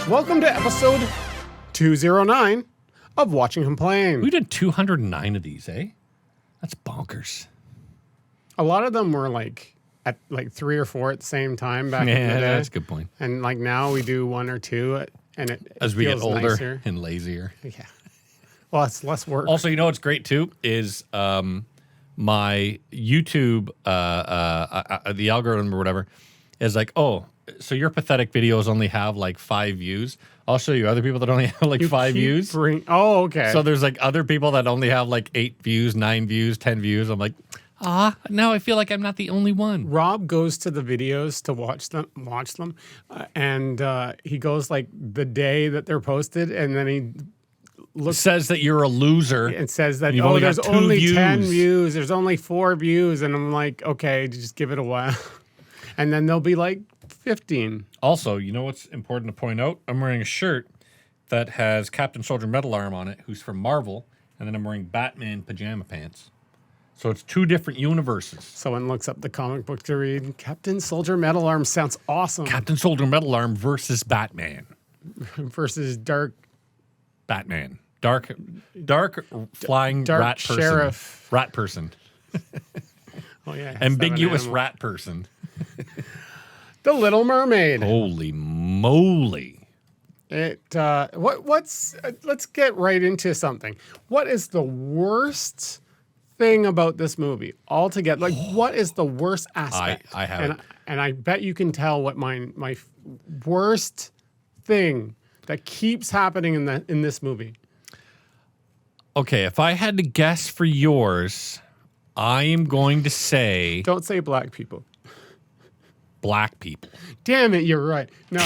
Welcome to episode 209 of Watching Complain. We did 209 of these, eh? That's bonkers. A lot of them were like at like 3 or 4 at the same time back in the day. That's a good point. And like now we do 1 or 2 and as we get feels older nicer. and lazier. Yeah. Well, it's less work. Also, you know what's great too is my YouTube, the algorithm or whatever, is like, oh, so your pathetic videos only have like 5 views. I'll show you other people that only have like 5 views. Oh, okay. So there's like other people that only have like 8 views, 9 views, 10 views. I'm like, now I feel like I'm not the only one. Rob goes to the videos to watch them, and he goes like the day that they're posted, and then he says that you're a loser and says that there's there's only views. 10 views, there's only 4 views, and I'm like, okay, just give it a while, and then there'll be like 15. Also, you know what's important to point out? I'm wearing a shirt that has Captain Soldier Metal Arm on it, who's from Marvel, and then I'm wearing Batman pajama pants. So it's 2 different universes. Someone looks up the comic book to read. Captain Soldier Metal Arm sounds awesome. Captain Soldier Metal Arm versus Batman. Versus Dark Batman. Dark flying Dark rat person. Sheriff. Rat person. Oh yeah, Ambiguous rat person. The Little Mermaid. Holy moly. Let's get right into something. What is the worst thing about this movie altogether? Like, what is the worst aspect? I have it. And I bet you can tell what my worst thing that keeps happening in this movie. Okay, if I had to guess for yours, I am going to say Don't say black people. black people. Damn it, you're right. No.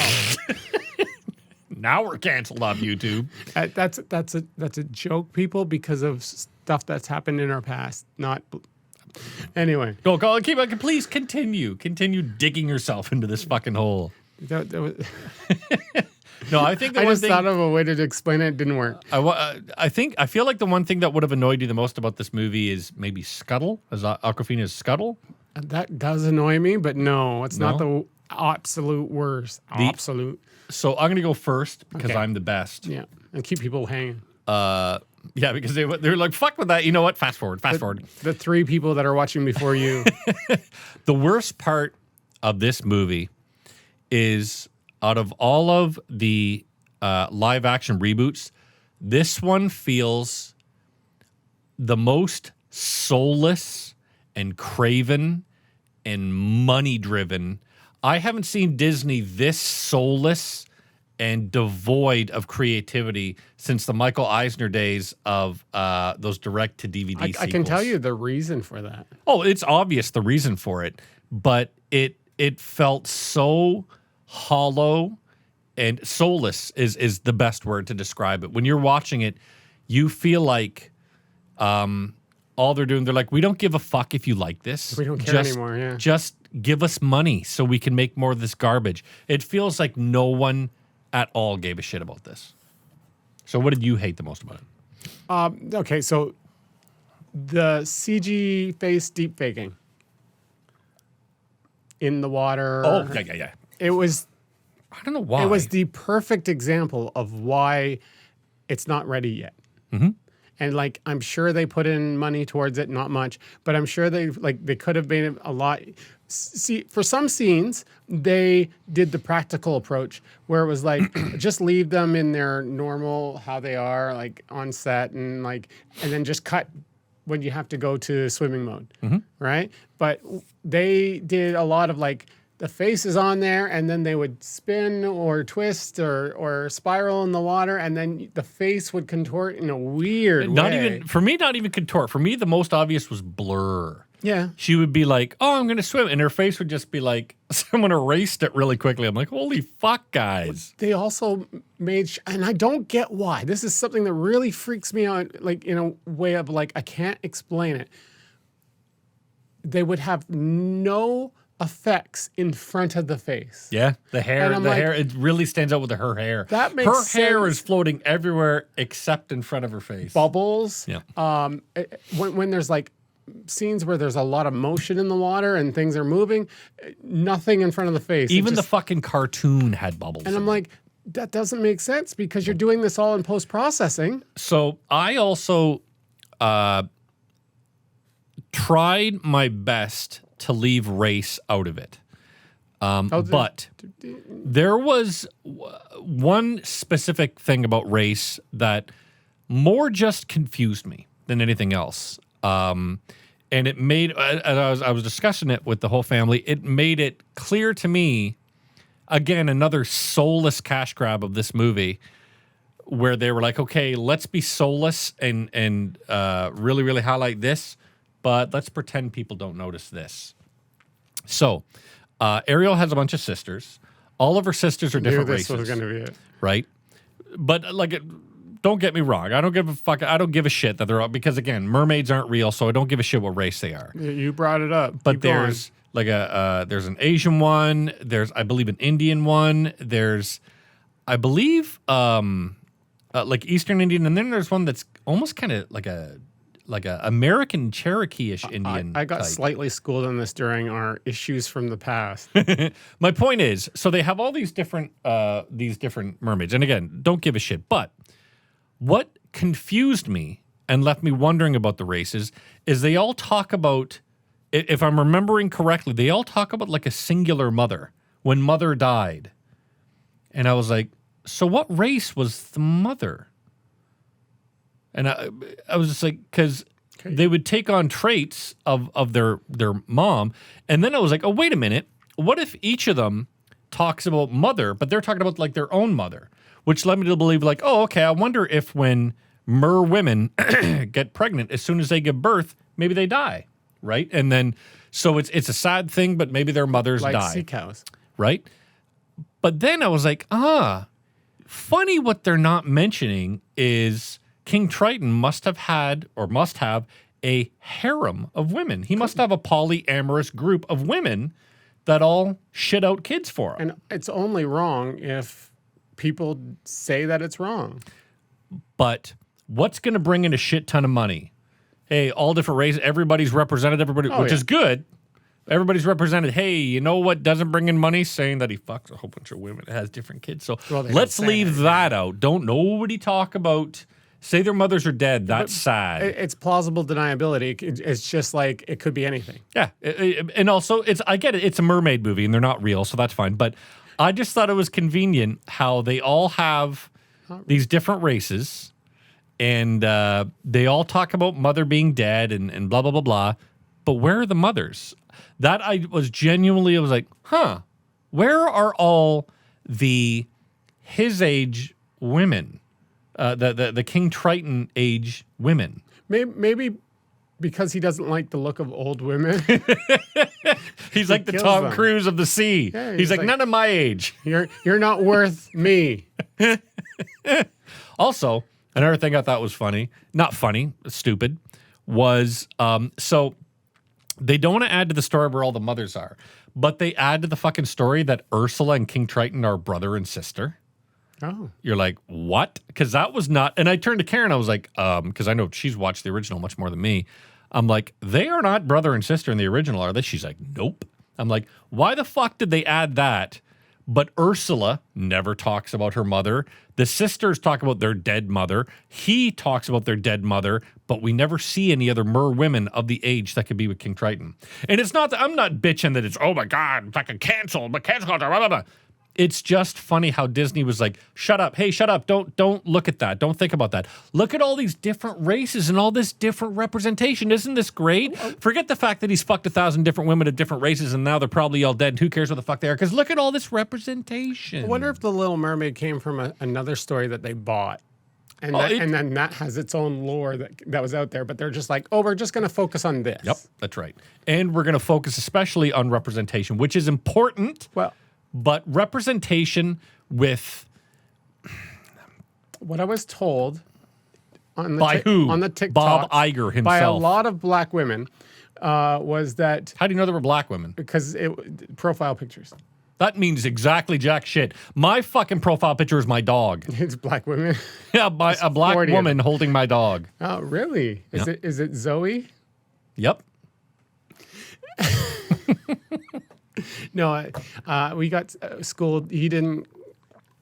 Now we're canceled off YouTube. That's a joke, people, because of stuff that's happened in our past. Not anyway. Go, please continue digging yourself into this fucking hole. That was, No, I think I just thought of a way to explain it. It didn't work. I feel like the one thing that would have annoyed you the most about this movie is maybe Scuttle, as Awkwafina's Scuttle. That does annoy me, but no, it's not the absolute worst. Absolute. So I'm going to go first because I'm the best. Yeah, and keep people hanging. Yeah, because they're like, fuck with that. You know what? Fast forward. The 3 people that are watching before you. The worst part of this movie is out of all of the live action reboots, this one feels the most soulless and craven and money driven. I haven't seen Disney this soulless and devoid of creativity since the Michael Eisner days of those direct-to-DVD sequels. I can tell you the reason for that. Oh, it's obvious the reason for it, but it felt so hollow and soulless is the best word to describe it. When you're watching it, you feel like all they're doing, they're like, we don't give a fuck if you like this. We don't care anymore, yeah. Just give us money so we can make more of this garbage. It feels like no one at all gave a shit about this. So what did you hate the most about it? Okay, so the CG face deep faking in the water. Oh, yeah. It was... I don't know why. It was the perfect example of why it's not ready yet. Mm-hmm. And like, I'm sure they put in money towards it, not much, but I'm sure they could have made it a lot. See, for some scenes, they did the practical approach where it was like, just leave them in their normal, how they are, like on set, and then just cut when you have to go to swimming mode, right? But they did a lot of like, the face is on there, and then they would spin or twist or spiral in the water, and then the face would contort in a weird way. Not even contort. For me, the most obvious was Blur. Yeah. She would be like, oh, I'm going to swim. And her face would just be like, someone erased it really quickly. I'm like, holy fuck, guys. They also made, and I don't get why. This is something that really freaks me out, like in a way of like, I can't explain it. They would have no effects in front of the face. Yeah, the hair, it really stands out with her hair. That makes her hair sense. is floating everywhere except in front of her face. Bubbles. Yeah. When there's like scenes where there's a lot of motion in the water and things are moving, nothing in front of the face. Even the fucking cartoon had bubbles. And I'm like, That doesn't make sense because you're doing this all in post-processing. So I also tried my best to leave race out of it. But there was one specific thing about race that more just confused me than anything else. And it made, as I was discussing it with the whole family, it made it clear to me, again, another soulless cash grab of this movie, where they were like, okay, let's be soulless and really, really highlight this, but let's pretend people don't notice this. So Ariel has a bunch of sisters. All of her sisters are different races. This was going to be it. Right? But like, don't get me wrong. I don't give a fuck. I don't give a shit that they're all, because again, mermaids aren't real, so I don't give a shit what race they are. You brought it up. But Keep there's going. like there's an Asian one. There's, I believe, an Indian one. There's, I believe, like Eastern Indian, and then there's one that's almost kind of like a American Cherokee-ish Indian. I got type. slightly schooled on this during our issues from the past. My point is, so they have all these different mermaids, and again, don't give a shit. But what confused me and left me wondering about the races is they all talk about, if I'm remembering correctly, they all talk about like a singular mother when mother died, and I was like, so what race was the mother? And I was just like, because they would take on traits of their mom. And then I was like, oh, wait a minute. What if each of them talks about mother, but they're talking about like their own mother, which led me to believe like, oh, okay, I wonder if when mer women get pregnant, as soon as they give birth, maybe they die, right? And then, so it's a sad thing, but maybe their mothers like die. sea cows. Right? But then I was like, funny what they're not mentioning is King Triton must have a harem of women. He must have a polyamorous group of women that all shit out kids for him. And it's only wrong if people say that it's wrong. But what's going to bring in a shit ton of money? Hey, all different races, everybody's represented, which is good. Everybody's represented. Hey, you know what doesn't bring in money? Saying that he fucks a whole bunch of women that has different kids. So let's leave that out. Don't nobody talk about... Say their mothers are dead. That's sad. It's plausible deniability. It's just like it could be anything. Yeah, and also I get it. It's a mermaid movie, and they're not real, so that's fine. But I just thought it was convenient how they all have these different races, and they all talk about mother being dead and blah blah blah blah. But where are the mothers? That I was like, where are all his age women? The King Triton age women. Maybe because he doesn't like the look of old women. He's like the Tom Cruise of the sea. Yeah, he's like, none of my age. You're not worth me. Also, another thing I thought was funny, not funny, stupid, was so they don't want to add to the story where all the mothers are, but they add to the fucking story that Ursula and King Triton are brother and sister. Oh. You're like, what? Because that was not... And I turned to Karen, I was like, because I know she's watched the original much more than me. I'm like, they are not brother and sister in the original, are they? She's like, nope. I'm like, why the fuck did they add that? But Ursula never talks about her mother. The sisters talk about their dead mother. He talks about their dead mother, but we never see any other mer women of the age that could be with King Triton. And it's not that... I'm not bitching that it's, oh my God, fucking canceled, but cancel culture, blah, blah, blah. It's just funny how Disney was like, shut up. Hey, shut up. Don't look at that. Don't think about that. Look at all these different races and all this different representation. Isn't this great? Forget the fact that he's fucked 1,000 different women of different races and now they're probably all dead. And who cares what the fuck they are? Because look at all this representation. I wonder if The Little Mermaid came from another story that they bought. And, and then that has its own lore that was out there. But they're just like, oh, we're just going to focus on this. Yep, that's right. And we're going to focus especially on representation, which is important. Well... But representation with what I was told on the TikTok Bob Iger himself by a lot of black women was that... How do you know there were black women? Because profile pictures. That means exactly jack shit. My fucking profile picture is my dog. It's black women. Yeah, a black woman holding my dog. Oh, really? Is it Zoe? Yep. No, we got schooled. He didn't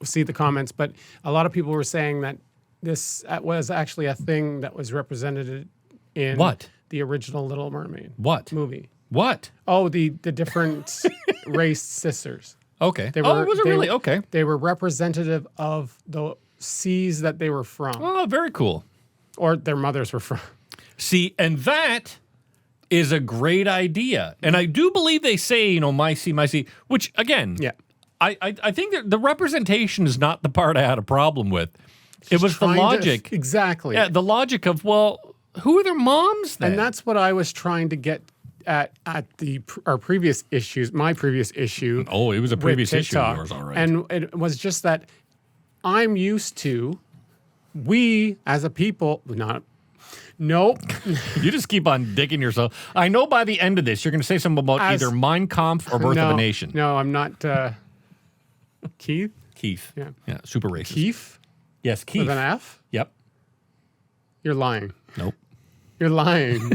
see the comments, but a lot of people were saying that this was actually a thing that was represented in What? the original Little Mermaid What? movie. What? Oh, the different race sisters. Okay. They Oh, was it really? Okay. They were representative of the seas that they were from, Oh, very cool. or their mothers were from. See, and that is a great idea. And I do believe they say, my sea, which again, Yeah. I think that the representation is not the part I had a problem with. It was the Trying to- logic. exactly. Yeah, the logic of, well, who are their moms then? And that's what I was trying to get at our previous issues, my previous issue. Oh, it was a with previous issue of TikTok. yours, all right. And it was just that I'm used to, we as a people, nope. You just keep on digging yourself. I know by the end of this, you're going to say something about As- either Mein Kampf or Birth of a Nation. No, I'm not. Keith? Keith. Yeah. Yeah, super racist. Keith? Yes, Keith. With an F? Yep. You're lying. Nope. You're lying.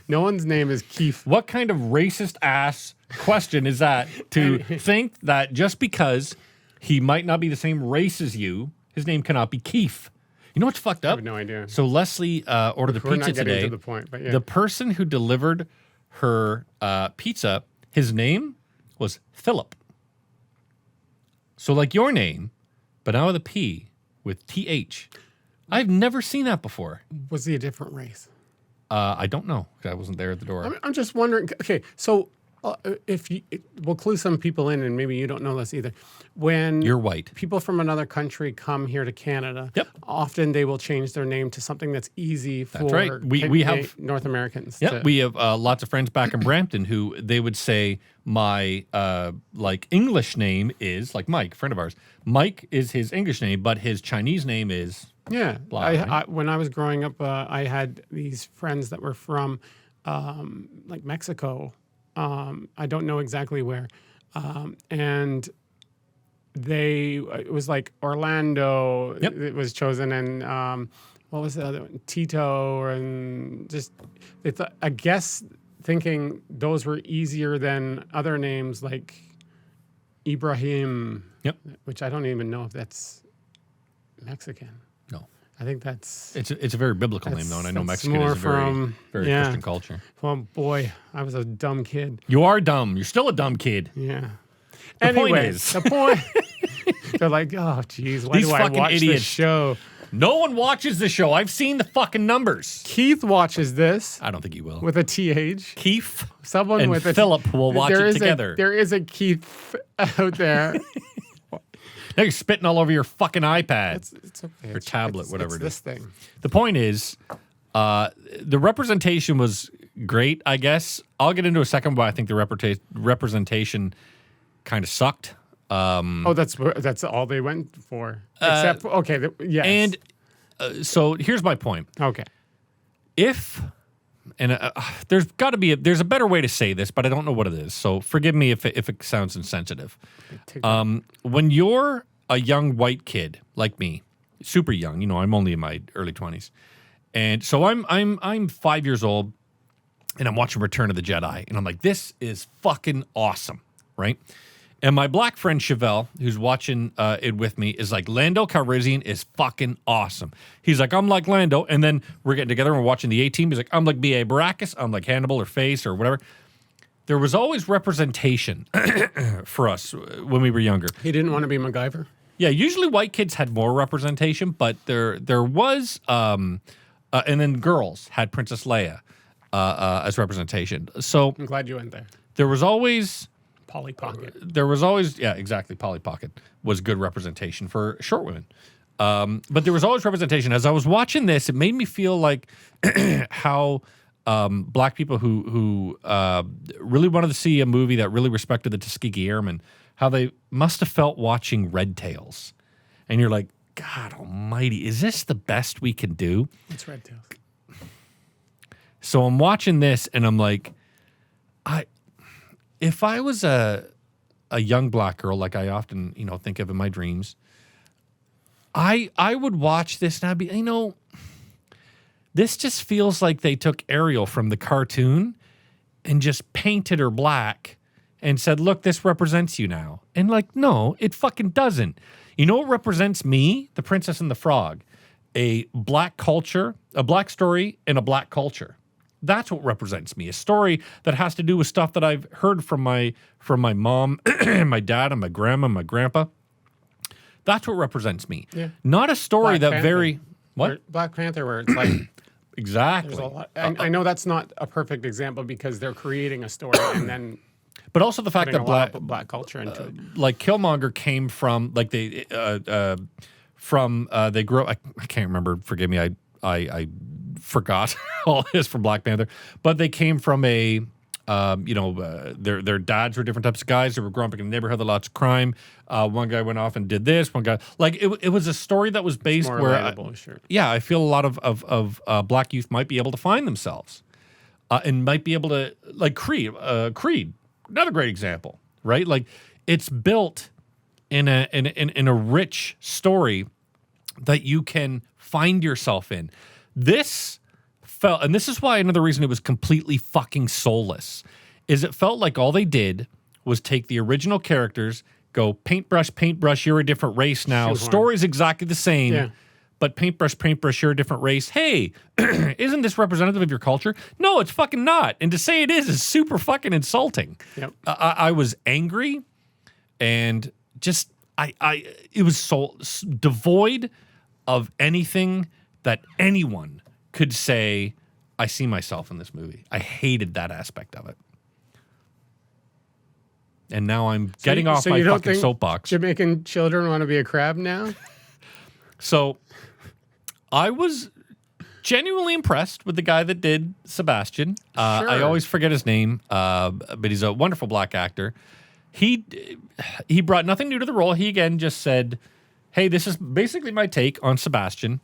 No one's name is Keith. What kind of racist ass question is that to think that just because he might not be the same race as you, his name cannot be Keith? You know what's fucked I up? have no idea. So Leslie ordered the We're pizza not getting today. to the point, but yeah. The person who delivered her pizza, his name was Philip. So like your name, but now with a P with TH. I've never seen that before. Was he a different race? I don't know. 'Cause I wasn't there at the door. I'm just wondering. Okay, so we'll clue some people in, and maybe you don't know this either. When You're white. people from another country come here to Canada, Yep. often they will change their name to something that's easy for right. We have- North Americans. Yeah, to- we have lots of friends back in Brampton who they would say my like English name is like Mike, friend of ours. Mike is his English name, but his Chinese name is Yeah, Blah, right? when I was growing up, I had these friends that were from like Mexico. I don't know exactly where, and it was like Orlando. Yep. It was chosen, and what was the other one? Tito, and just I guess thinking those were easier than other names like Ibrahim. Yep. Which I don't even know if that's Mexican. no. I think that's. It's a very biblical name though, and I know That's Mexican more is a very from- very yeah. Christian culture. Oh boy, I was a dumb kid. You are dumb. You're still a dumb kid. Yeah. The point Anyway, is- the point. They're like, oh, geez, why These do I fucking watch idiots. this show? No one watches the show. I've seen the fucking numbers. Keith watches this I don't think you will. with a TH. Keith Someone and with a Philip will watch there it is together. There is a Keith out there. Now you're spitting all over your fucking iPad. It's okay. Or tablet, whatever it's it this is. thing. The point is, the representation was great, I guess. I'll get into a second why I think the representation kind of sucked. Oh, that's all they went for. Except okay, yes. And so here's my point. okay. If and there's got to be there's a better way to say this, but I don't know what it is. So forgive me if it sounds insensitive. When you're a young white kid like me, super young, I'm only in my early 20s, and so I'm 5 years old, and I'm watching Return of the Jedi, and I'm like, this is fucking awesome, right? And my black friend Chevelle, who's watching it with me, is like, Lando Calrissian is fucking awesome. He's like, I'm like Lando. And then we're getting together and we're watching the A-Team. He's like, I'm like B.A. Baracus. I'm like Hannibal or Face or whatever. There was always representation for us when we were younger. He didn't want to be MacGyver. Yeah, usually white kids had more representation, but there was, and then girls had Princess Leia as representation. So I'm glad you went there. there was always... Polly Pocket. There was always, yeah, exactly. Polly Pocket was good representation for short women. But there was always representation. As I was watching this, it made me feel like how black people who really wanted to see a movie that really respected the Tuskegee Airmen, how they must have felt watching Red Tails. And you're like, God almighty, is this the best we can do? It's Red Tails. So I'm watching this and I'm like, if I was a young black girl, like I often, think of in my dreams, I would watch this and I'd be, this just feels like they took Ariel from the cartoon and just painted her black and said, look, this represents you now. And like, no, it fucking doesn't. You know what represents me? The Princess and the Frog. A black culture, a black story in a black culture. That's what represents me. A story that has to do with stuff that I've heard from my mom, my dad, and my grandma, and my grandpa. That's what represents me. Yeah. Not a story Black that Panther. What? Black Panther, where it's like Exactly. there's a lot. I know that's not a perfect example because they're creating a story and then But also the fact putting that a lot of black culture into it. like Killmonger came from like they grew up. I can't remember. Forgive me. I forgot all this from Black Panther. But they came from a their dads were different types of guys who were growing up in a neighborhood with lots of crime. One guy went off and did this. One guy like it was a story that was based More where relatable, sure. yeah, I feel a lot of black youth might be able to find themselves and might be able to like Creed. Another great example, right? Like it's built in a rich story that you can find yourself in. This felt, and this is why another reason it was completely fucking soulless, is it felt like all they did was take the original characters, go paintbrush, you're a different race now. Shoehorn. Story's exactly the same. Yeah. But paintbrush, you're a different race. Hey, isn't this representative of your culture? No, it's fucking not. And to say it is super fucking insulting. Yep. I was angry and just, it was so devoid of anything that anyone could say, I see myself in this movie. I hated that aspect of it. And now I'm getting off my fucking soapbox. Jamaican children want to be a crab now? So I was genuinely impressed with the guy that did Sebastian. Sure. I always forget his name, but he's a wonderful black actor. He brought nothing new to the role. He again just said, hey, this is basically my take on Sebastian.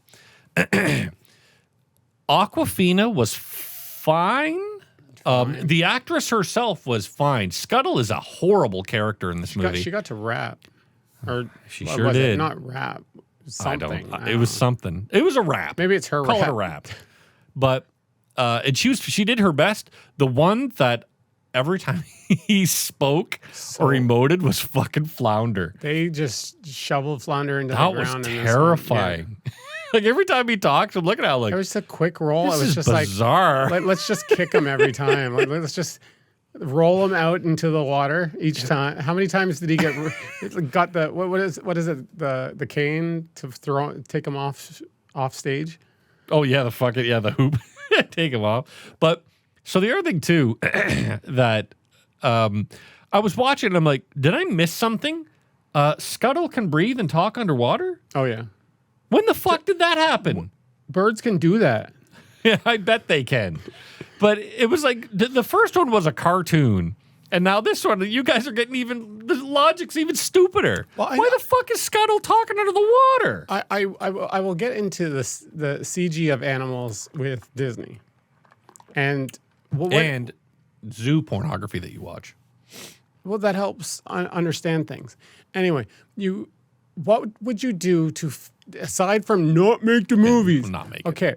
Aquafina was fine. The actress herself was fine. Scuttle is a horrible character in this movie. She got to rap. Or She what sure was it? did. Not rap. Something. It was something. It was a rap. Maybe it's her Call rap. it a rap. But and she did her best. The one that every time he spoke or emoted was fucking Flounder. They just shoveled Flounder into the That ground. was in this terrifying. Like every time he talks, I'm looking at it like It was a quick roll. this It was is just bizarre. like, let's just kick him every time. Like, let's just roll him out into the water each time. How many times did he got the what is it the cane to take him off stage? Oh yeah, the hoop, take him off. But so the other thing too that I was watching, and I'm like, did I miss something? Scuttle can breathe and talk underwater. Oh yeah, when the fuck did that happen? birds can do that. Yeah, I bet they can. But it was like the first one was a cartoon. And now this one, you guys are getting the logic's even stupider. Well, why the fuck is Scuttle talking under the water? I will get into the CG of animals with Disney. And and zoo pornography that you watch. Well, that helps understand things. Anyway, what would you do aside from not make the movies? Not make it. Okay,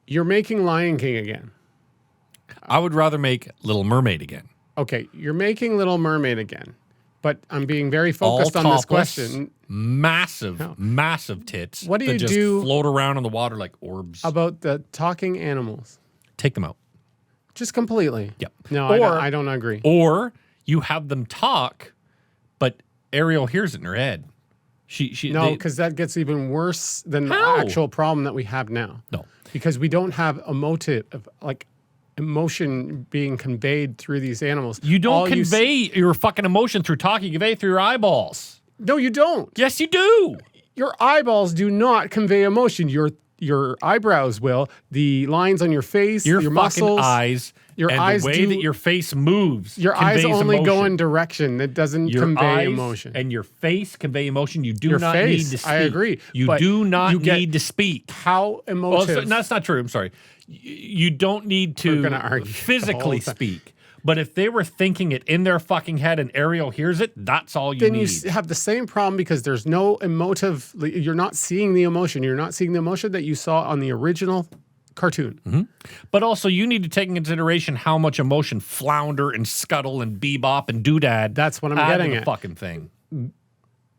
you're making Lion King again. I would rather make Little Mermaid again. Okay, you're making Little Mermaid again, but I'm being very focused on this question. Massive tits. What do you just do float around in the water like orbs? about the talking animals? Take them out. Just completely. Yep. No, I don't agree. Or you have them talk, but Ariel hears it in her head. No, because that gets even worse than the actual problem that we have now. No. Because we don't have emotion being conveyed through these animals. You don't convey your fucking emotion through talking. You convey it through your eyeballs. No, you don't. Yes, you do. Your eyeballs do not convey emotion. Your eyebrows will. The lines on your face, your muscles, eyes, the way that your face moves. Your eyes only go in direction. It doesn't convey emotion. And your face convey emotion. You do not need to speak. I agree. You do not need to speak. How emotive? Well, that's not true. I'm sorry. You don't need to physically speak. But if they were thinking it in their fucking head and Ariel hears it, that's all you need. Then you have the same problem because there's no emotive. You're not seeing the emotion. You're not seeing the emotion that you saw on the original cartoon. But also, you need to take in consideration how much emotion Flounder and Scuttle and Bebop and Doodad. That's what I'm add getting to the at. fucking thing.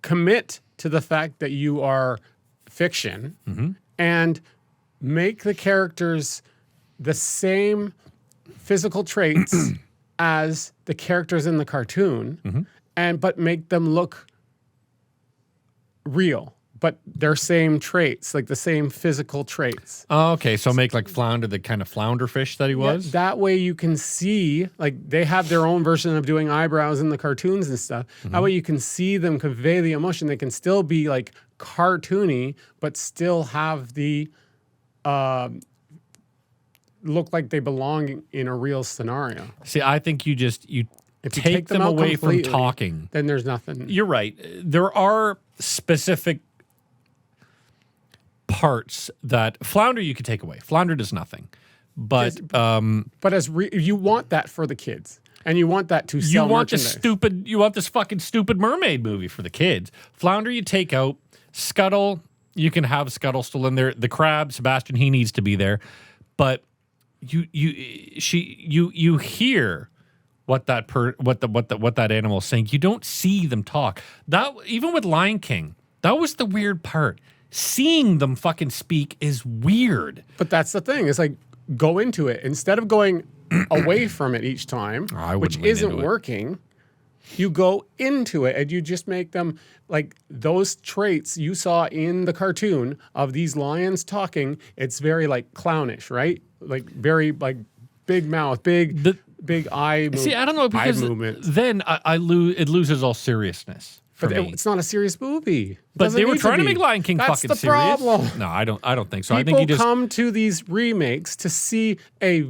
Commit to the fact that you are fiction and make the characters the same physical traits as the characters in the cartoon, but make them look real. But their same traits, like the same physical traits. Oh, okay, so make like Flounder the kind of flounder fish that he was? That way you can see, like they have their own version of doing eyebrows in the cartoons and stuff. That way you can see them convey the emotion. They can still be like cartoony, but still have the look like they belong in a real scenario. See, I think you If you take them out away from completely, talking. then there's nothing. You're right. There are specific parts that Flounder you could take away. Flounder does nothing. But But you want that for the kids, and you want that to you sell want merchandise. you want this fucking stupid mermaid movie for the kids. Flounder you take out. Scuttle, you can have Scuttle still in there. The crab, Sebastian, he needs to be there. But you hear what that animal is saying. You don't see them talk. That even with Lion King, that was the weird part. Seeing them fucking speak is weird. But that's the thing. It's like go into it instead of going away from it each time, I which wouldn't lean isn't into it. working. You go into it and you just make them like those traits you saw in the cartoon of these lions talking. It's very like clownish, right? Like very like big mouth, big eye. See, I don't know because eye movement. then it loses all seriousness. For But me. it's not a serious movie. It But doesn't they were need trying to be. make Lion King That's fucking the serious. problem. No, I don't think so. I People think you just come to these remakes to see a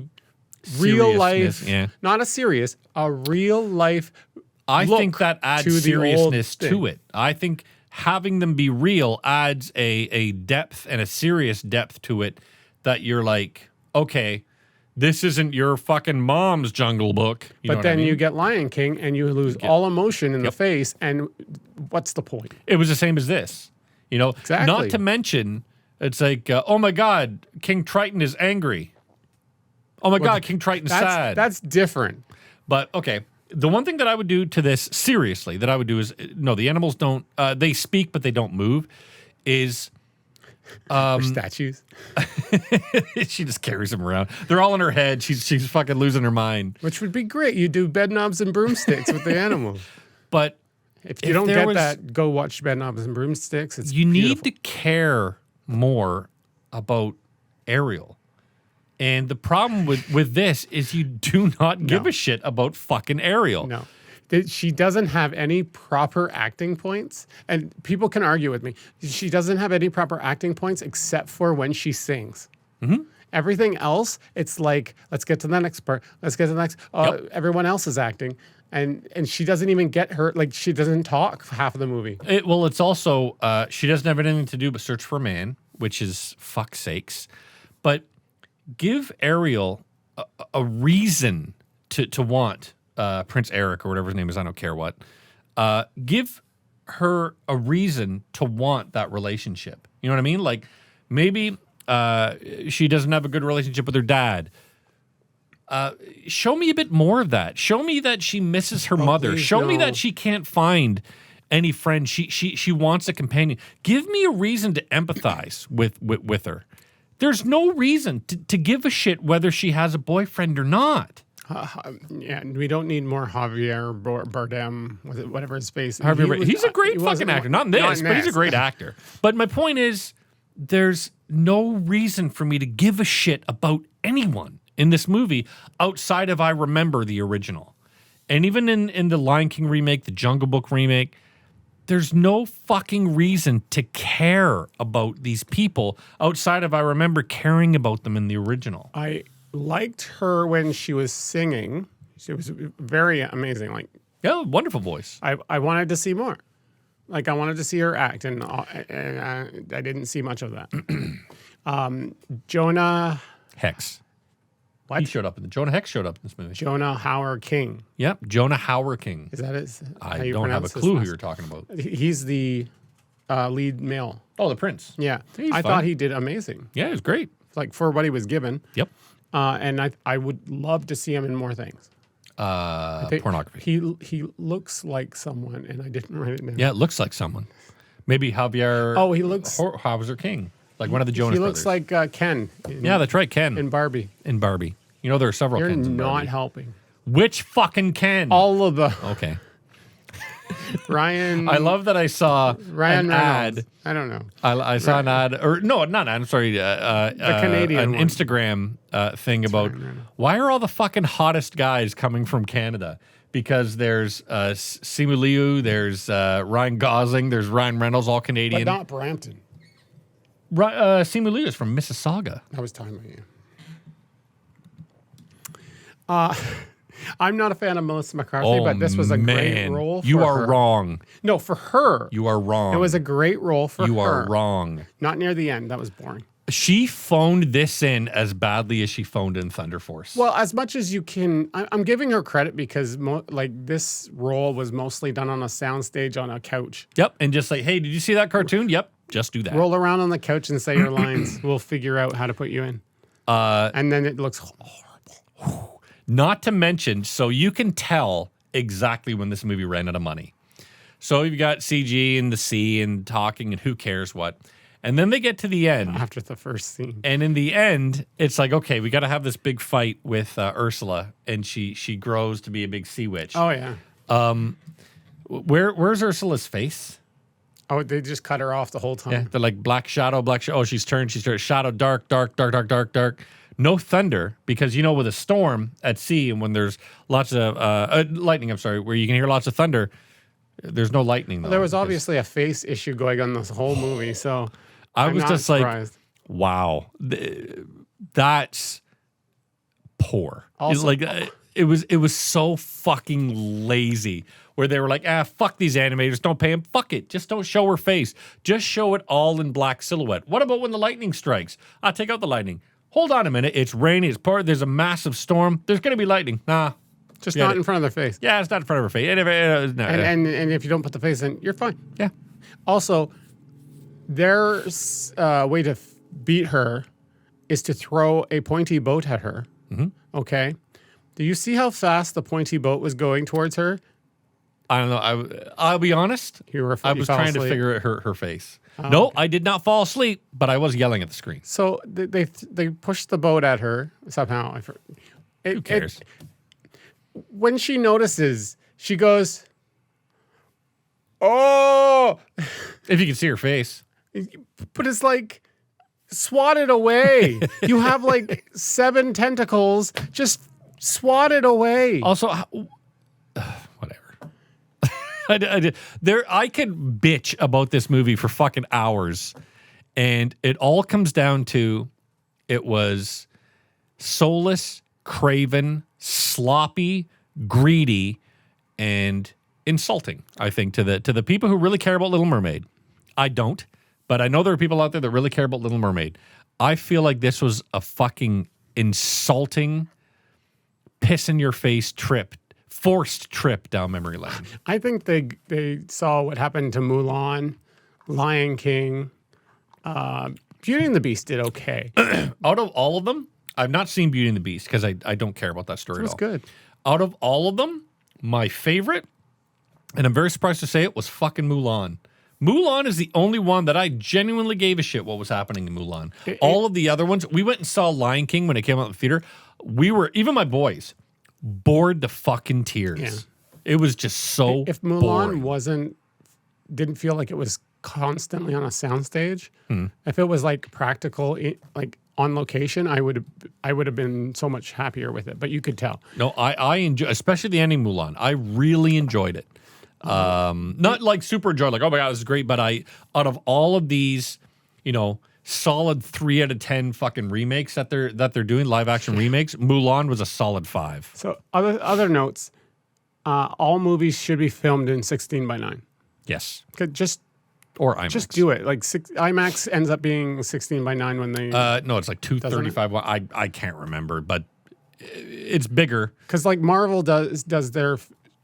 real life, Seriousness, yeah. not a serious, a real life. I look think that adds to the seriousness old to thing. it. I think having them be real adds a depth and a serious depth to it that you're like, okay, this isn't your fucking mom's Jungle Book. You know But what then I mean? you get Lion King and you lose all emotion in the face. And what's the point? It was the same as this. You know, Exactly. not to mention, it's like, oh my God, King Triton is angry. Oh my God, King Triton's sad. That's different. But okay, the one thing that I would do to this seriously, that I would do is no, the animals don't. They speak, but they don't move. Is They're statues, she just carries them around? They're all in her head. She's fucking losing her mind. which would be great. You do bed knobs and broomsticks with the animals. But If you If don't there get was- that, go watch Bed Knobs and Broomsticks. It's you beautiful. need to care more about Ariel. And the problem with this is you do not give No. a shit about fucking Ariel. No. She doesn't have any proper acting points. And people can argue with me. She doesn't have any proper acting points except for when she sings. Everything else, it's like, let's get to the next part. Let's get to the next. Everyone else is acting. And she doesn't even get her, like, she doesn't talk for half of the movie. It's also, she doesn't have anything to do but search for a man, which is fuck sakes. But give Ariel a reason to want Prince Eric or whatever his name is, I don't care what. Give her a reason to want that relationship. You know what I mean? Like maybe she doesn't have a good relationship with her dad. Show me a bit more of that. Show me that she misses her mother. please, Show me no. that she can't find any friend. She wants a companion. Give me a reason to empathize with her. There's no reason to give a shit whether she has a boyfriend or not. Yeah, we don't need more Javier Bardem, whatever his face. He's a great he fucking wasn't- actor. Not in this, but he's a this. great actor. But my point is, there's no reason for me to give a shit about anyone in this movie outside of I remember the original. And even in the Lion King remake, the Jungle Book remake, there's no fucking reason to care about these people outside of I remember caring about them in the original. I liked her when she was singing. She was very amazing. Like, Yeah, wonderful voice. I wanted to see more. Like, I wanted to see her act, and I didn't see much of that. Jonah Hex. What? He showed up Jonah Hex showed up in this movie. Jonah Howard King. Yep, Jonah Howard King. Is that his? I don't have a clue who you're talking about. He's the lead male. Oh, the Prince. Yeah, He's I fine. thought he did amazing. Yeah, it was great. like for what he was given. Yep. And I would love to see him in more things. Pornography. He looks like someone, and I didn't write it down. Yeah, it looks like someone. Maybe Javier. Oh, he looks. Hauser King, like one of the Jonas He looks brothers. like Ken. Yeah, that's right, Ken. In Barbie. In Barbie. You know, there are several You're Kens in not Barbie. helping. Which fucking Ken? All of the Okay. Ryan. I love that I saw Ryan an Reynolds. ad. I don't know. I saw an ad, or no, not an ad. I'm sorry. The Canadian an one. Instagram thing about Ryan Reynolds. why are all the fucking hottest guys coming from Canada? Because there's Simu Liu, there's Ryan Gosling, there's Ryan Reynolds, all Canadian. But not Brampton. Simu Liu is from Mississauga. I was talking about you. I'm not a fan of Melissa McCarthy, but this was a great role for her. You are wrong. No, for her. You are wrong. It was a great role for her. You are wrong. Not near the end. That was boring. She phoned this in as badly as she phoned in Thunder Force. Well, as much as you can, I'm giving her credit because this role was mostly done on a soundstage on a couch. Yep, and just like, hey, did you see that cartoon? Yep, just do that. Roll around on the couch and say your lines. We'll figure out how to put you in. And then it looks horrible. Not to mention, so you can tell exactly when this movie ran out of money. So you've got CG and the sea and talking and who cares what. And then they get to the end. After the first scene. And in the end, it's like, okay, we got to have this big fight with Ursula. And she grows to be a big sea witch. Oh, yeah. Where's Ursula's face? Oh, they just cut her off the whole time. Yeah, they're like black shadow. Oh, she's turned. Shadow, dark. No thunder, because, with a storm at sea and when there's lots of lightning, where you can hear lots of thunder, there's no lightning, though. There was obviously a face issue going on this whole movie, so I was just surprised. like, wow, that's poor. Also- It was so fucking lazy, where they were like, fuck these animators, don't pay them, fuck it, just don't show her face. Just show it all in black silhouette. What about when the lightning strikes? I'll take out the lightning. Hold on a minute. It's raining. There's a massive storm. There's going to be lightning. Nah. Just not in front of their face. Yeah, it's not in front of her face. No. And if you don't put the face in, you're fine. Yeah. Also, their way to beat her is to throw a pointy boat at her. Mm-hmm. Okay. Do you see how fast the pointy boat was going towards her? I don't know. I'll be honest. I was trying to figure out her face. No, I did not fall asleep, but I was yelling at the screen. So they pushed the boat at her somehow. Who cares? When she notices, she goes, "Oh!" If you can see her face. But it's like, swat it away. You have like 7 tentacles. Just swat it away. Also, whatever. I could bitch about this movie for fucking hours, and it all comes down to it was soulless, craven, sloppy, greedy, and insulting. I think to the people who really care about Little Mermaid. I don't, but I know there are people out there that really care about Little Mermaid. I feel like this was a fucking insulting, piss in your face forced trip down memory lane. I think they saw what happened to Mulan, Lion King, Beauty and the Beast did okay. Out of all of them, I've not seen Beauty and the Beast because I don't care about that story at all. It was good. Out of all of them, my favorite, and I'm very surprised to say it, was fucking Mulan. Mulan is the only one that I genuinely gave a shit what was happening in Mulan. All of the other ones, we went and saw Lion King when it came out in the theater. We were, even my boys, bored to fucking tears. Yeah. It was just so If Mulan boring. didn't feel like it was constantly on a soundstage, if it was like practical, like on location, I would have been so much happier with it. But you could tell. No, I enjoy, especially the ending Mulan. I really enjoyed it. Not like super enjoyed, like, oh my God, this is great. But out of all of these, solid 3 out of 10 fucking remakes that they're doing, live action remakes, Mulan was a solid 5. So other notes, all movies should be filmed in 16:9. Yes. Or IMAX. Just do it. Like IMAX ends up being 16:9 when they. No, it's like 235. I can't remember, but it's bigger. Because like Marvel does their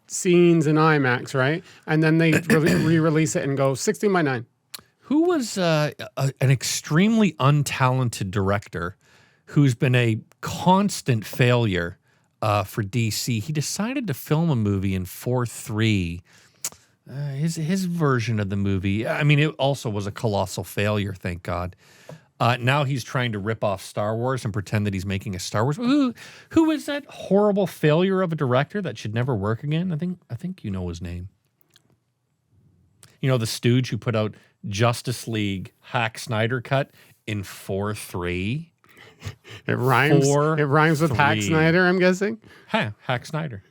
scenes in IMAX, right? And then they re-release it and go 16:9. Who was an extremely untalented director who's been a constant failure for DC? He decided to film a movie in 4:3. His version of the movie, I mean, it also was a colossal failure, thank God. Now he's trying to rip off Star Wars and pretend that he's making a Star Wars. Who is that horrible failure of a director that should never work again? I think you know his name. You know, the stooge who put out Justice League Hack Snyder cut in 4:3. It rhymes. 4:3. It rhymes with Hack Snyder, I'm guessing. Hack Snyder.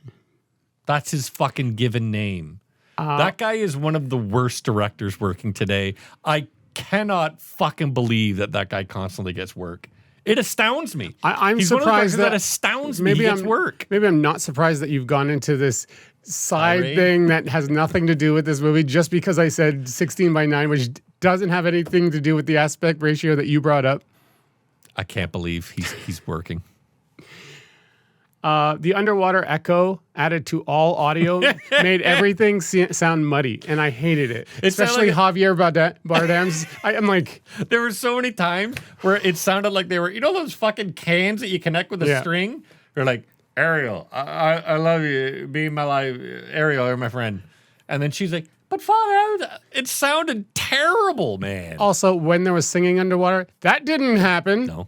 That's his fucking given name. That guy is one of the worst directors working today. I cannot fucking believe that guy constantly gets work. It astounds me. I'm He's surprised that astounds me. He gets work. Maybe I'm not surprised that you've gone into this side Irate? thing that has nothing to do with this movie just because I said 16:9, which doesn't have anything to do with the aspect ratio that you brought up. I can't believe he's working. The underwater echo added to all audio made everything sound muddy, and I hated it. Especially Javier Bardem's. I'm like, there were so many times where it sounded like they were, you know, those fucking cans that you connect with a string? They're like, Ariel, I love you, be my life, Ariel, you're my friend. And then she's like, but Father, it sounded terrible, man. Also, when there was singing underwater, that didn't happen. No.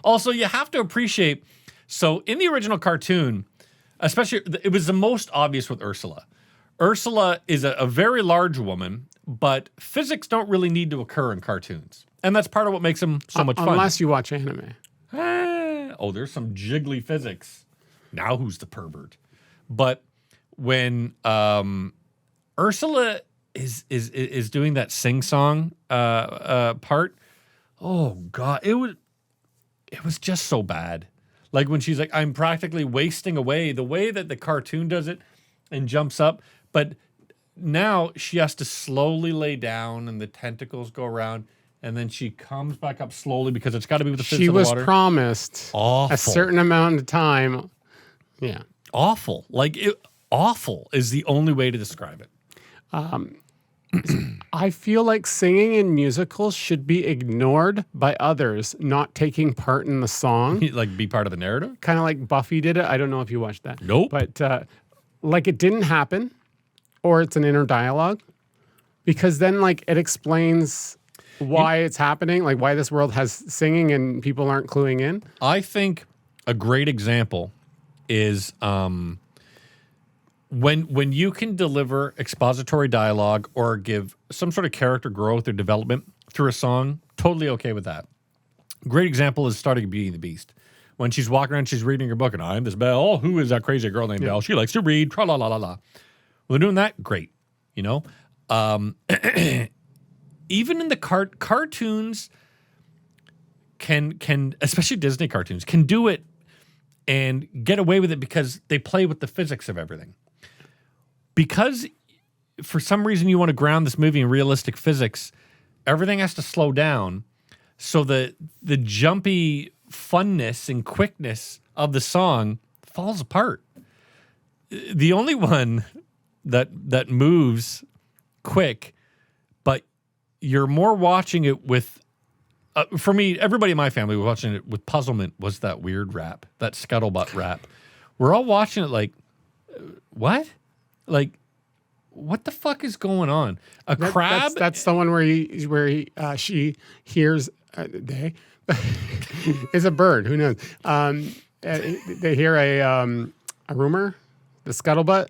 Also, you have to appreciate. So in the original cartoon, especially, it was the most obvious with Ursula. Ursula is a very large woman, but physics don't really need to occur in cartoons. And that's part of what makes them so much fun. Unless you watch anime. Oh, there's some jiggly physics. Now who's the pervert? But when Ursula is doing that sing-song part, oh, God, it was just so bad. Like when she's like, I'm practically wasting away, the way that the cartoon does it and jumps up. But now she has to slowly lay down and the tentacles go around and then she comes back up slowly because it's got to be with the fizz of the water. She was promised a certain amount of time. Yeah. Awful. Like, awful is the only way to describe it. I feel like singing in musicals should be ignored by others not taking part in the song. Like, be part of the narrative? Kind of like Buffy did it. I don't know if you watched that. Nope. But like it didn't happen, or it's an inner dialogue, because then like it explains why it's happening, like why this world has singing and people aren't cluing in. I think a great example is when you can deliver expository dialogue or give some sort of character growth or development through a song, totally okay with that. Great example is starting Beauty and the Beast. When she's walking around, she's reading her book, and I'm this Belle. Oh, who is that crazy girl named Belle? She likes to read. Tra la la la la. Well, they're doing that. Great, you know. Even in the cartoons, can especially Disney cartoons can do it and get away with it because they play with the physics of everything. Because for some reason you want to ground this movie in realistic physics, everything has to slow down. So the jumpy funness and quickness of the song falls apart. The only one that moves quick, but you're more watching it with, for me, everybody in my family was watching it with puzzlement, was that weird rap, that scuttlebutt rap. We're all watching it like, what? Like, what the fuck is going on? Crab? That's the one where she hears they is a bird. Who knows? They hear a rumor, the scuttlebutt.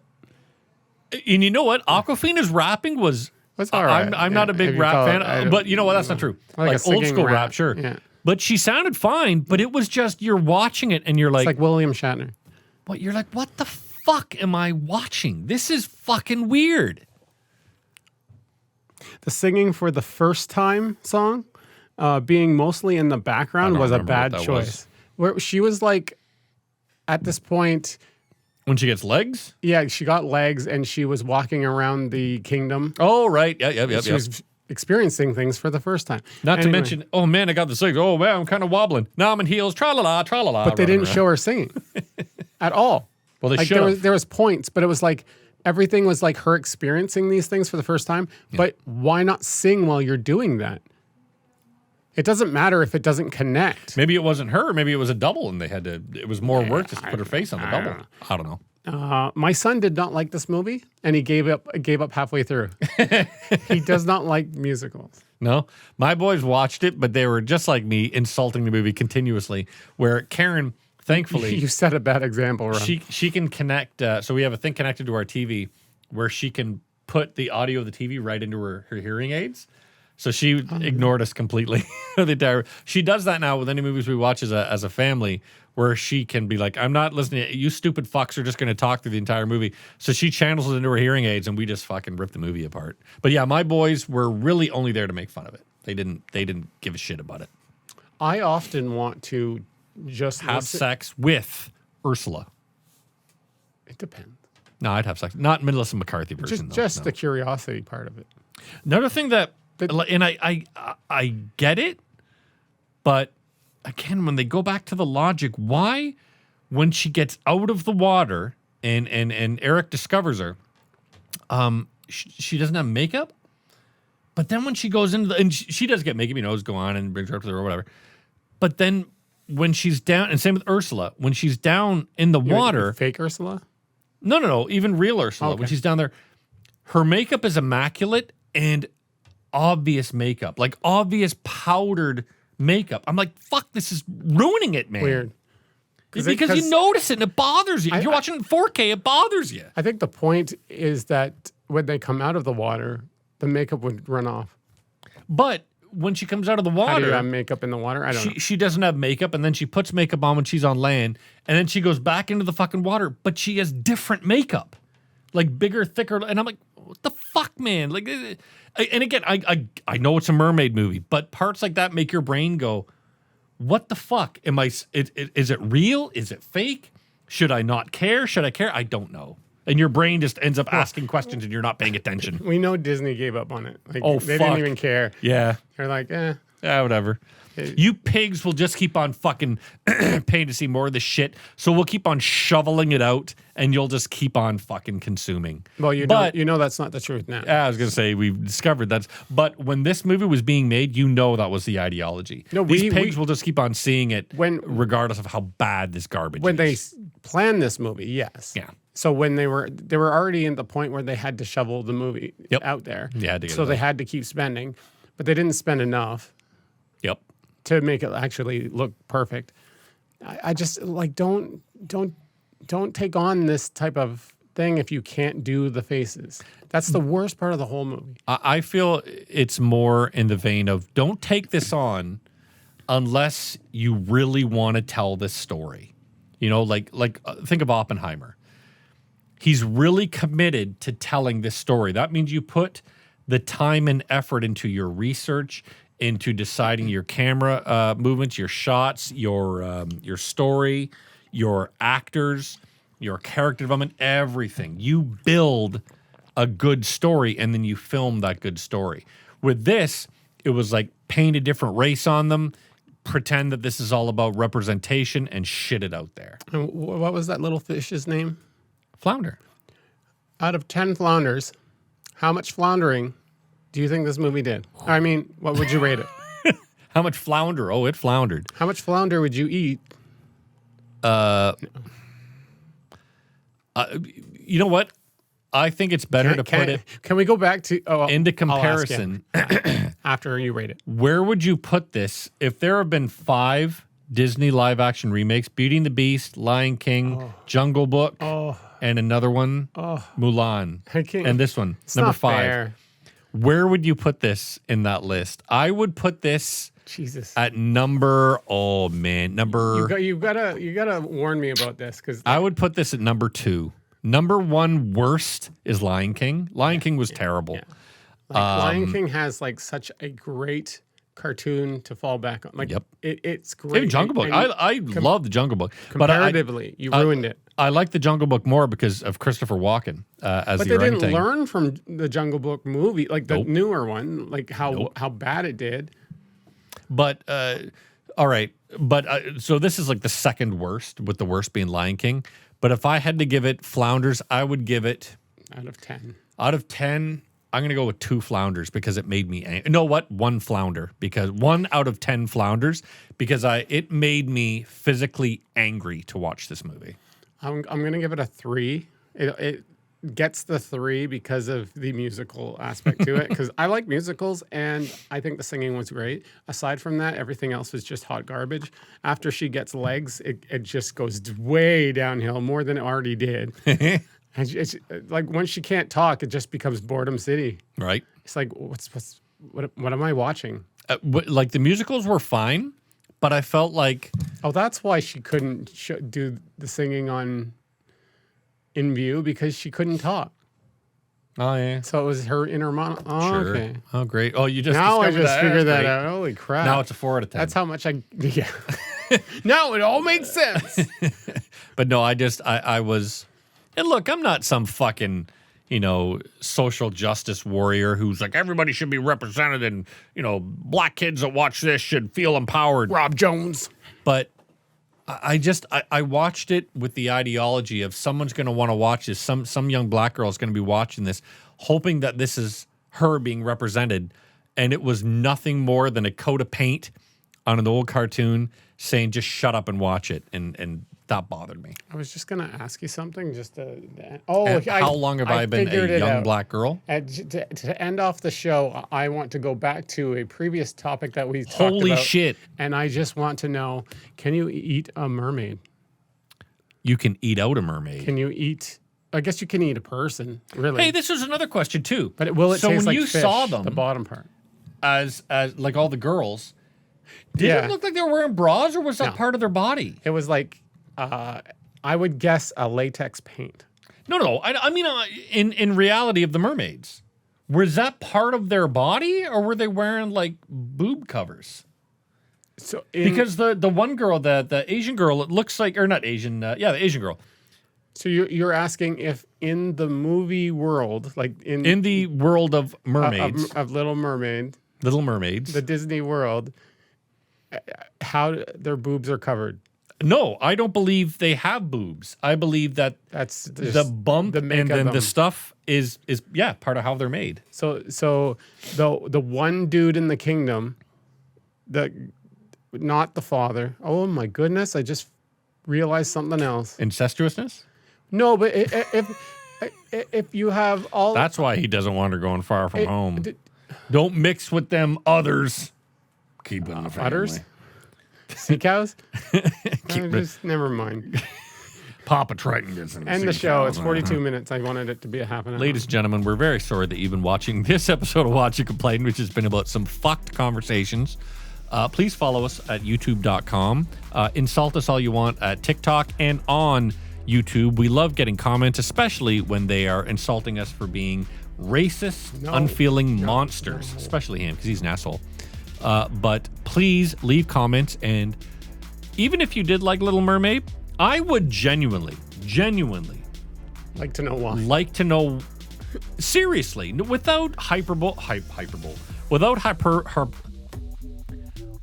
And you know what? Aquafina's rapping was. All right. I'm not a big rap fan, but you know what? That's not true. Like old school rap, sure. Yeah. But she sounded fine. But it was just you're watching it and you're It's like William Shatner. What? You're like, what the fuck am I watching? This is fucking weird. The singing for the first time song, being mostly in the background, was a bad choice. Where she was like, at this point, when she gets legs? Yeah, she got legs and she was walking around the kingdom. Oh, right. Yeah. She was experiencing things for the first time. Not to mention, oh man, I got the legs. Oh man, I'm kind of wobbling. Now I'm in heels. Tra-la-la, tra-la-la. But they didn't show her singing at all. Well, they like should. There was points, but it was like everything was like her experiencing these things for the first time. But why not sing while you're doing that? It doesn't matter if it doesn't connect. Maybe it wasn't her. Maybe it was a double, and it was more work just to put her face on the double. I don't know. My son did not like this movie, and he gave up halfway through. He does not like musicals. No, my boys watched it, but they were just like me, insulting the movie continuously. Where Karen, thankfully, You set a bad example, Ron. she can connect. So we have a thing connected to our TV where she can put the audio of the TV right into her hearing aids. So she ignored us completely. She does that now with any movies we watch as a family, where she can be like, I'm not listening. You stupid fucks are just going to talk through the entire movie. So she channels it into her hearing aids, and we just fucking rip the movie apart. But yeah, my boys were really only there to make fun of it. They didn't give a shit about it. I often want to just Have listen. sex with Ursula. It depends. No, I'd have sex. Not Melissa McCarthy version, Just though. the curiosity part of it. Another thing that, and I get it, but again, when they go back to the logic, why, when she gets out of the water and Eric discovers her, she doesn't have makeup, but then when she goes into and she does get makeup, go on and brings her up to the or whatever, but then when she's down, and same with Ursula, when she's down in the water, Fake Ursula? no, even real Ursula, Okay. when she's down there, her makeup is immaculate and obvious makeup, like obvious powdered makeup. I'm like, fuck, this is ruining it, man. Weird. Because you notice it and it bothers you. If you're watching it in 4K, it bothers you. I think the point is that when they come out of the water, the makeup would run off. But when she comes out of the How do you water, have makeup in the water? I don't know. she doesn't have makeup, and then she puts makeup on when she's on land, and then she goes back into the fucking water, but she has different makeup, like bigger, thicker, and I'm like, what the fuck, man? Like, and again, I know it's a mermaid movie, but parts like that make your brain go, what the fuck? Is it real? Is it fake? Should I not care? Should I care? I don't know. And your brain just ends up asking questions, and you're not paying attention. We know Disney gave up on it. Like, Oh, they fuck. didn't even care. Yeah. They're like, Yeah, whatever. You pigs will just keep on fucking paying to see more of this shit. So we'll keep on shoveling it out, and you'll just keep on fucking consuming. Well, you know that's not the truth now. I was going to say, we've discovered that. But when this movie was being made, that was the ideology. No, These pigs will just keep on seeing it regardless of how bad this garbage When is. they planned this movie, yes. Yeah. So when they were already in the point where they had to shovel the movie out there. They had to get so it they out. had to keep spending, but they didn't spend enough Yep. to make it actually look perfect. I just like don't take on this type of thing if you can't do the faces. That's the worst part of the whole movie. I feel it's more in the vein of don't take this on unless you really want to tell this story. Think of Oppenheimer. He's really committed to telling this story. That means you put the time and effort into your research, into deciding your camera movements, your shots, your story, your actors, your character development, everything. You build a good story, and then you film that good story. With this, it was like paint a different race on them, pretend that this is all about representation, and shit it out there. And what was that little fish's name? Flounder. Out of 10 flounders, how much floundering do you think this movie did? I mean, what would you rate it? How much flounder? Oh, it floundered. How much flounder would you eat? You know what? I think it's better to put it Can we go back to into I'll ask you comparison. after you rate it? Where would you put this if there have been 5 Disney live action remakes? Beauty and the Beast, Lion King, Jungle Book, and another one, Mulan. I can't- And this one, It's number not 5. fair. Where would you put this in that list? I would put this Jesus. at number. Oh man, number. You gotta warn me about this because I would put this at number 2. Number 1 worst is Lion King. Lion King was terrible. Lion King has like such a great cartoon to fall back on. Like it's great. Even Jungle Book. And I love the Jungle Book. comparatively, you ruined it. I like the Jungle Book more because of Christopher Walken as But the they didn't orangutan. learn from the Jungle Book movie, like the newer one, like how bad it did. But all right. But so this is like the second worst, with the worst being Lion King. But if I had to give it flounders, I would give it Out of 10. Out of 10, I'm going to go with 2 flounders because it made me angry. No, what? 1 flounder, because 1 out of 10 flounders because it made me physically angry to watch this movie. I'm going to give it a 3. It gets the 3 because of the musical aspect to it, because I like musicals and I think the singing was great. Aside from that, everything else was just hot garbage. After she gets legs, it just goes way downhill, more than it already did. And it's like when she can't talk, it just becomes boredom city. Right. It's like, what am I watching? Like the musicals were fine, but I felt like... Oh, that's why she couldn't do the singing in view, because she couldn't talk. Oh, yeah. So it was her inner monologue. Oh, Sure. okay. Oh, great. Oh, you just Now I discovered just figured that That's out. Holy crap. great. Now it's a 4 out of 10. That's how much yeah. Now it all makes sense. But no, I was... And look, I'm not some fucking, social justice warrior who's like, everybody should be represented and, black kids that watch this should feel empowered. Rob Jones. But I watched it with the ideology of someone's going to want to watch this. Some young black girl is going to be watching this, hoping that this is her being represented. And it was nothing more than a coat of paint on an old cartoon saying, just shut up and watch it. And that bothered me. I was just going to ask you something. How long have I been a young black girl? To end off the show, I want to go back to a previous topic that we talked about. Holy shit. And I just want to know, can you eat a mermaid? You can eat out a mermaid. Can you eat... I guess you can eat a person, really. Hey, this was another question, too. But will it so taste when like you fish, saw them the bottom part? as like all the girls, did it look like they were wearing bras, or was that part of their body? It was like... I would guess a latex paint. No. I mean, in reality of the mermaids, was that part of their body, or were they wearing like boob covers? So because the one girl, the Asian girl, it looks like, or not Asian, the Asian girl. So you're asking if in the movie world, like in the world of mermaids, of Little Mermaid, Little Mermaids, the Disney world, how their boobs are covered. No, I don't believe they have boobs. I believe that that's the bump and then the stuff is part of how they're made. So the one dude in the kingdom, not the father. Oh my goodness! I just realized something else. Incestuousness? No, but if you have all, that's why he doesn't want her going far from home. Don't mix with them others. Keep it in the family. Udders? Sea cows? Never mind. Papa Triton does End the show. It's 42 minutes. I wanted it to be a half an hour. Ladies and gentlemen, we're very sorry that you've been watching this episode of Watch and Complain, which has been about some fucked conversations. Please follow us at youtube.com. Insult us all you want at TikTok and on YouTube. We love getting comments, especially when they are insulting us for being racist, unfeeling monsters, especially him, because he's an asshole. But please leave comments, and even if you did like Little Mermaid, I would genuinely like to know why. Like to know seriously, without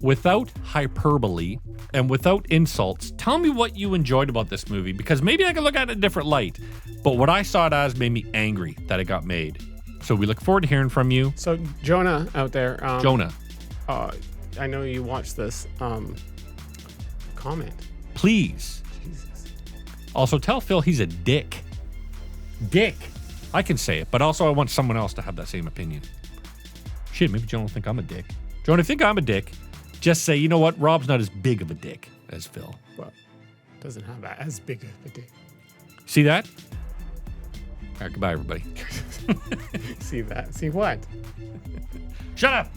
without hyperbole and without insults. Tell me what you enjoyed about this movie, because maybe I could look at it in a different light. But what I saw it as made me angry that it got made. So we look forward to hearing from you. So Jonah out there, Jonah. I know you watched this. Comment. Please. Jesus. Also, tell Phil he's a dick. Dick. I can say it, but also I want someone else to have that same opinion. Shit, maybe Jonah will think I'm a dick. Jonah, if you think I'm a dick, just say, you know what? Rob's not as big of a dick as Phil. Well, doesn't have as big of a dick. See that? All right, goodbye, everybody. See that? See what? Shut up.